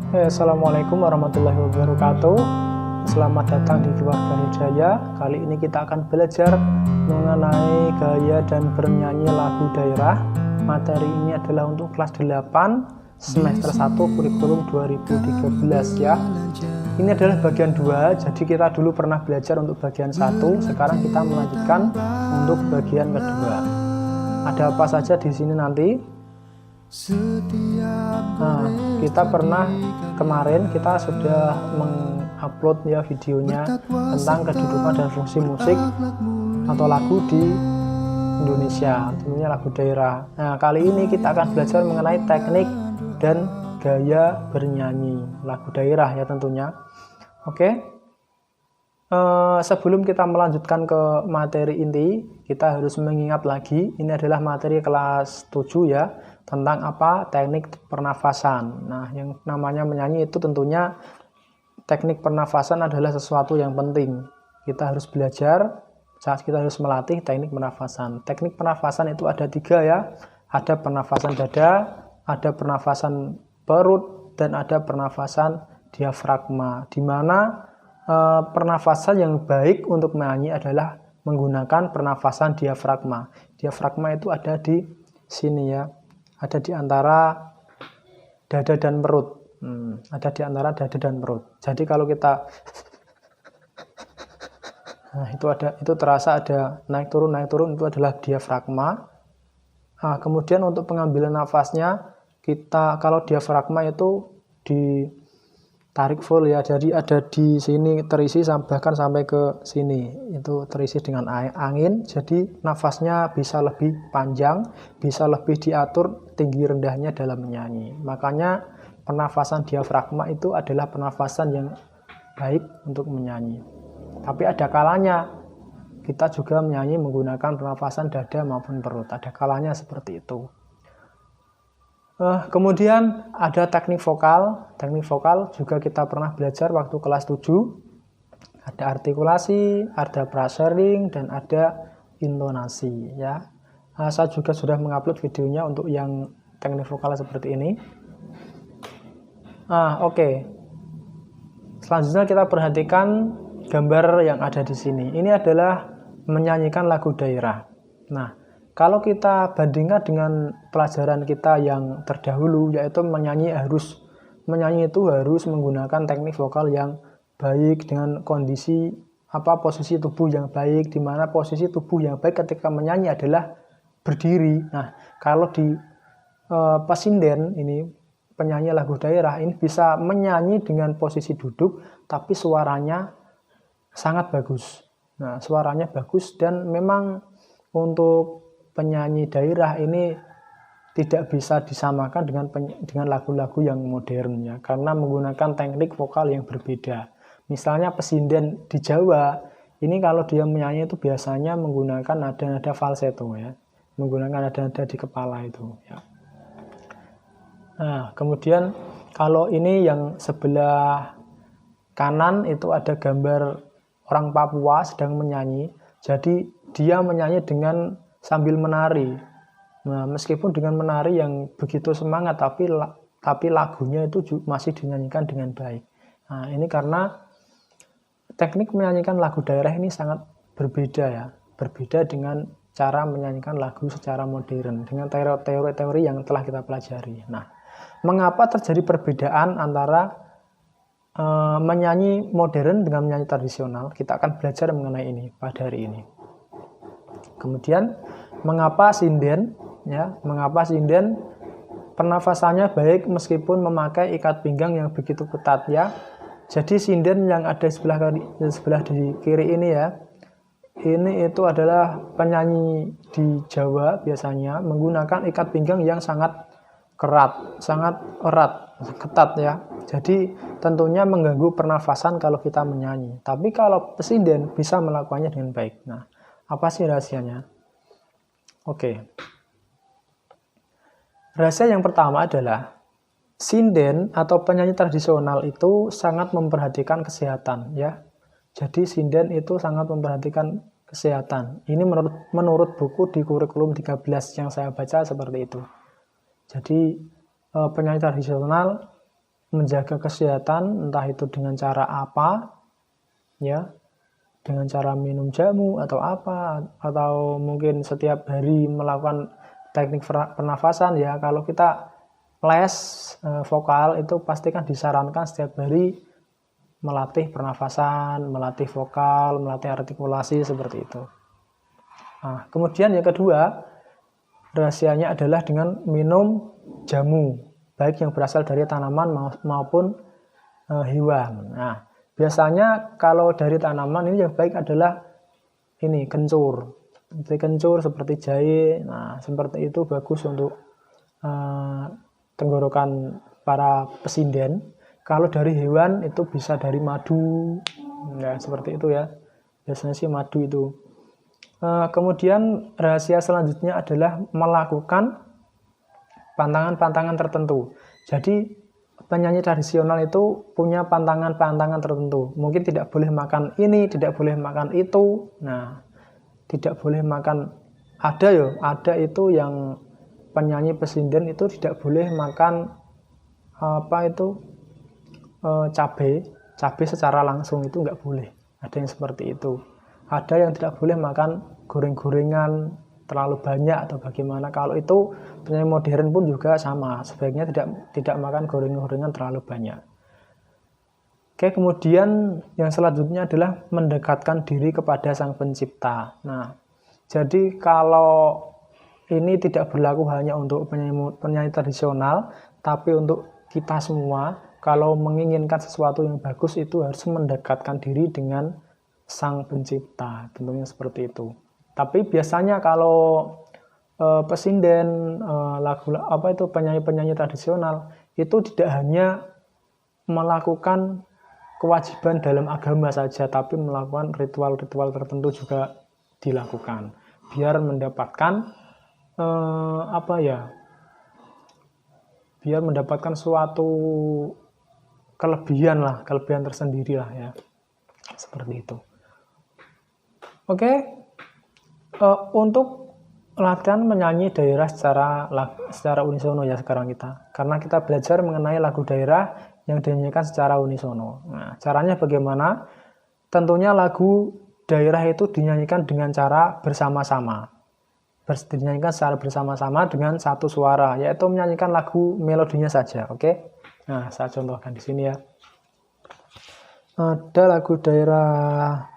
Assalamualaikum warahmatullahi wabarakatuh. Selamat datang di Keluarga Hidayah. Kali ini kita akan belajar mengenai gaya dan bernyanyi lagu daerah. Materi ini adalah untuk kelas 8 semester 1 kurikulum 2013 ya. Ini adalah bagian 2, jadi kita dulu pernah belajar untuk bagian 1, sekarang kita melanjutkan untuk bagian kedua. Ada apa saja di sini nanti? Nah, kita pernah kemarin kita sudah mengupload ya videonya tentang kedudukan dan fungsi musik atau lagu di Indonesia, tentunya lagu daerah. Nah, kali ini kita akan belajar mengenai teknik dan gaya bernyanyi lagu daerah ya tentunya. Oke. Sebelum kita melanjutkan ke materi inti, kita harus mengingat lagi, ini adalah materi kelas 7 ya, tentang apa? Teknik pernafasan. Nah, yang namanya menyanyi itu tentunya teknik pernafasan adalah sesuatu yang penting. Kita harus belajar, kita harus melatih teknik pernafasan. Teknik pernafasan itu ada 3 ya, ada pernafasan dada, ada pernafasan perut, dan ada pernafasan diafragma, di mana pernafasan yang baik untuk menyanyi adalah menggunakan pernafasan diafragma. Diafragma itu ada di sini ya, ada di antara dada dan perut. Ada di antara dada dan perut. Jadi kalau kita nah, itu terasa ada naik turun itu adalah diafragma. Nah, kemudian untuk pengambilan nafasnya, kita kalau diafragma itu ditarik full ya, jadi ada di sini terisi bahkan sampai ke sini itu terisi dengan angin, jadi nafasnya bisa lebih panjang, bisa lebih diatur tinggi rendahnya dalam menyanyi. Makanya pernafasan diafragma itu adalah pernafasan yang baik untuk menyanyi. Tapi ada kalanya kita juga menyanyi menggunakan pernafasan dada maupun perut, ada kalanya seperti itu. Kemudian ada teknik vokal. Teknik vokal juga kita pernah belajar waktu kelas 7. Ada artikulasi, ada frasering, dan ada intonasi ya. Saya juga sudah mengupload videonya untuk yang teknik vokal seperti ini. Oke. Selanjutnya kita perhatikan gambar yang ada di sini. Ini adalah menyanyikan lagu daerah. Nah, kalau kita bandingkan dengan pelajaran kita yang terdahulu, yaitu menyanyi itu harus menggunakan teknik vokal yang baik dengan kondisi posisi tubuh yang baik, di mana posisi tubuh yang baik ketika menyanyi adalah berdiri. Nah, kalau di pesinden ini penyanyi lagu daerah ini bisa menyanyi dengan posisi duduk, tapi suaranya sangat bagus. Nah, suaranya bagus, dan memang untuk penyanyi daerah ini tidak bisa disamakan dengan lagu-lagu yang modern ya, karena menggunakan teknik vokal yang berbeda. Misalnya pesinden di Jawa ini kalau dia menyanyi itu biasanya menggunakan nada-nada falsetto ya, menggunakan nada-nada di kepala itu ya. Nah, kemudian kalau ini yang sebelah kanan itu ada gambar orang Papua sedang menyanyi. Jadi dia menyanyi dengan sambil menari. Nah, meskipun dengan menari yang begitu semangat, tapi lagunya itu masih dinyanyikan dengan baik. Nah, ini karena teknik menyanyikan lagu daerah ini sangat berbeda ya, berbeda dengan cara menyanyikan lagu secara modern dengan teori-teori yang telah kita pelajari. Nah, mengapa terjadi perbedaan antara menyanyi modern dengan menyanyi tradisional? Kita akan belajar mengenai ini pada hari ini. Kemudian mengapa sinden pernafasannya baik meskipun memakai ikat pinggang yang begitu ketat ya. Jadi sinden yang ada sebelah di kiri ini ya, ini itu adalah penyanyi di Jawa biasanya menggunakan ikat pinggang yang sangat erat, ketat ya. Jadi tentunya mengganggu pernafasan kalau kita menyanyi. Tapi kalau pesinden bisa melakukannya dengan baik. Nah, apa sih rahasianya? Oke. Rahasia yang pertama adalah sinden atau penyanyi tradisional itu sangat memperhatikan kesehatan ya. Jadi sinden itu sangat memperhatikan kesehatan. Ini menurut buku di kurikulum 13 yang saya baca seperti itu. Jadi penyanyi tradisional menjaga kesehatan, entah itu dengan cara apa, ya, dengan cara minum jamu atau apa, atau mungkin setiap hari melakukan teknik pernafasan ya. Kalau kita les vokal itu pasti kan disarankan setiap hari melatih pernafasan, melatih vokal, melatih artikulasi seperti itu. Nah, kemudian yang kedua, rahasianya adalah dengan minum jamu, baik yang berasal dari tanaman maupun hewan. Nah, biasanya kalau dari tanaman ini yang baik adalah ini kencur, seperti jahe. Nah, seperti itu bagus untuk tenggorokan para pesinden. Kalau dari hewan itu bisa dari madu, ya seperti itu ya. Biasanya sih madu itu. Kemudian rahasia selanjutnya adalah melakukan pantangan-pantangan tertentu. Jadi penyanyi tradisional itu punya pantangan-pantangan tertentu. Mungkin tidak boleh makan ini, tidak boleh makan itu. Nah, tidak boleh makan, ada itu yang penyanyi pesinden itu tidak boleh makan cabai secara langsung, itu nggak boleh. Ada yang seperti itu. Ada yang tidak boleh makan goreng-gorengan terlalu banyak atau bagaimana. Kalau itu penyanyi modern pun juga sama, sebaiknya tidak makan gorengan-gorengan terlalu banyak. Oke, kemudian yang selanjutnya adalah mendekatkan diri kepada Sang Pencipta. Nah, jadi kalau ini tidak berlaku hanya untuk penyanyi tradisional, tapi untuk kita semua, kalau menginginkan sesuatu yang bagus itu harus mendekatkan diri dengan Sang Pencipta, tentunya seperti itu. Tapi biasanya kalau pesinden, penyanyi-penyanyi tradisional itu tidak hanya melakukan kewajiban dalam agama saja, tapi melakukan ritual-ritual tertentu juga dilakukan biar mendapatkan biar mendapatkan suatu kelebihan tersendiri lah ya, seperti itu. Oke, untuk latihan menyanyi daerah secara unisono ya sekarang kita, karena kita belajar mengenai lagu daerah yang dinyanyikan secara unisono. Nah, caranya bagaimana? Tentunya lagu daerah itu dinyanyikan dengan cara bersama-sama. Dinyanyikan secara bersama-sama dengan satu suara, yaitu menyanyikan lagu melodinya saja. Oke? Nah, saya contohkan di sini ya. Ada lagu daerah.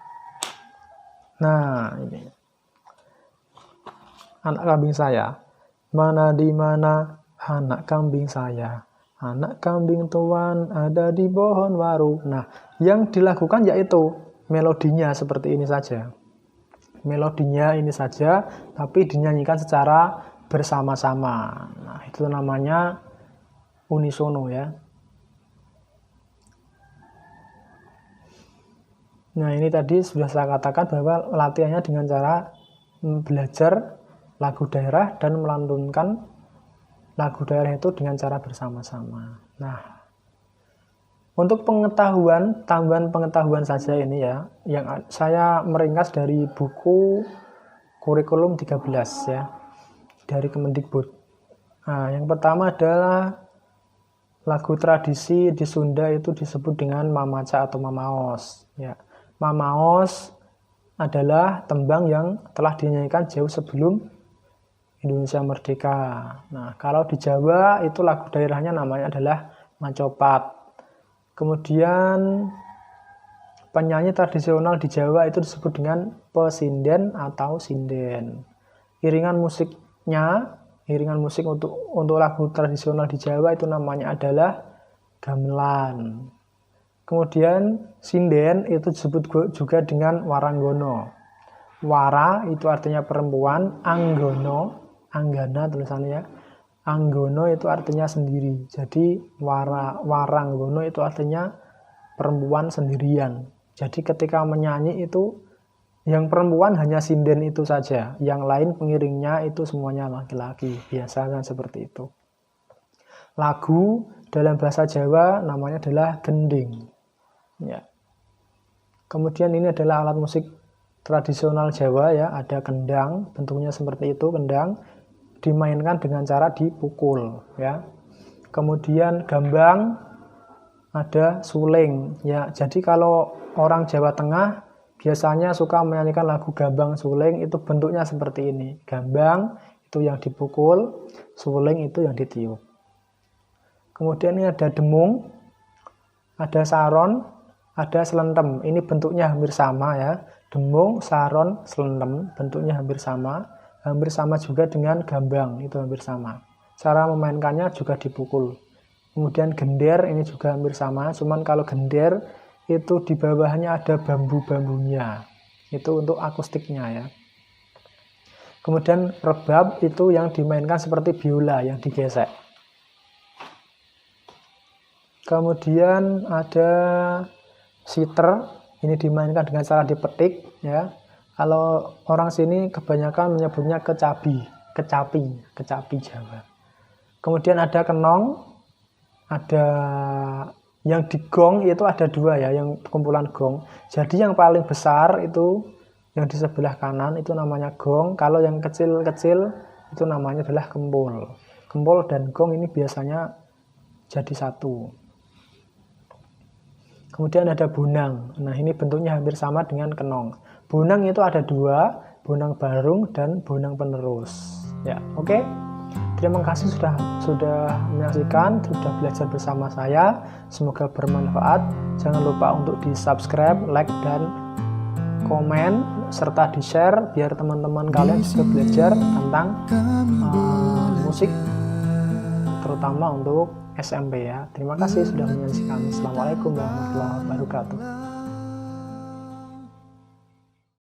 Nah, ini. Anak kambing saya. Mana di mana anak kambing saya? Anak kambing tuan ada di pohon waru. Nah, yang dilakukan yaitu melodinya seperti ini saja. Melodinya ini saja, tapi dinyanyikan secara bersama-sama. Nah, itu namanya unisono ya. Nah, ini tadi sudah saya katakan bahwa latihannya dengan cara belajar lagu daerah dan melantunkan lagu daerah itu dengan cara bersama-sama. Nah, untuk pengetahuan, tambahan pengetahuan saja ini ya, yang saya meringkas dari buku kurikulum 13 ya, dari Kemendikbud. Nah, yang pertama adalah lagu tradisi di Sunda itu disebut dengan mamaca atau mamaos. Ya, mamaos adalah tembang yang telah dinyanyikan jauh sebelum Indonesia merdeka. Nah, kalau di Jawa itu lagu daerahnya namanya adalah macopat. Kemudian penyanyi tradisional di Jawa itu disebut dengan pesinden atau sinden. Iringan musik untuk lagu tradisional di Jawa itu namanya adalah gamelan. Kemudian sinden itu disebut juga dengan waranggono. Wara itu artinya perempuan, anggana tulisannya. Anggono itu artinya sendiri. Jadi waranggono itu artinya perempuan sendirian. Jadi ketika menyanyi itu yang perempuan hanya sinden itu saja, yang lain pengiringnya itu semuanya laki-laki. Biasanya seperti itu. Lagu dalam bahasa Jawa namanya adalah gending. Ya. Kemudian ini adalah alat musik tradisional Jawa ya, ada kendang, bentuknya seperti itu, kendang dimainkan dengan cara dipukul ya. Kemudian gambang ada suling. Ya, jadi kalau orang Jawa Tengah biasanya suka menyanyikan lagu gambang suling, itu bentuknya seperti ini. Gambang itu yang dipukul, suling itu yang ditiup. Kemudian ini ada demung, ada saron, ada selentem. Ini bentuknya hampir sama ya. Demung, saron, selentem bentuknya hampir sama. Hampir sama juga dengan gambang, itu hampir sama. Cara memainkannya juga dipukul. Kemudian gender ini juga hampir sama, cuman kalau gender itu di bawahnya ada bambu-bambunya. Itu untuk akustiknya ya. Kemudian rebab itu yang dimainkan seperti biola yang digesek. Kemudian ada siter, ini dimainkan dengan cara dipetik ya. Kalau orang sini kebanyakan menyebutnya kecapi Jawa. Kemudian ada kenong, ada yang di gong itu ada dua ya, yang kumpulan gong. Jadi yang paling besar itu yang di sebelah kanan itu namanya gong. Kalau yang kecil-kecil itu namanya adalah kempul. Kempul dan gong ini biasanya jadi satu. Kemudian ada bonang. Nah, ini bentuknya hampir sama dengan kenong. Bonang itu ada dua, bonang barung dan bonang penerus. Ya, oke. Terima kasih sudah menyaksikan, sudah belajar bersama saya. Semoga bermanfaat. Jangan lupa untuk di-subscribe, like, dan komen, serta di-share biar teman-teman kalian bisa belajar tentang musik, terutama untuk SMP ya. Terima kasih sudah menyaksikan. Assalamualaikum warahmatullahi wabarakatuh.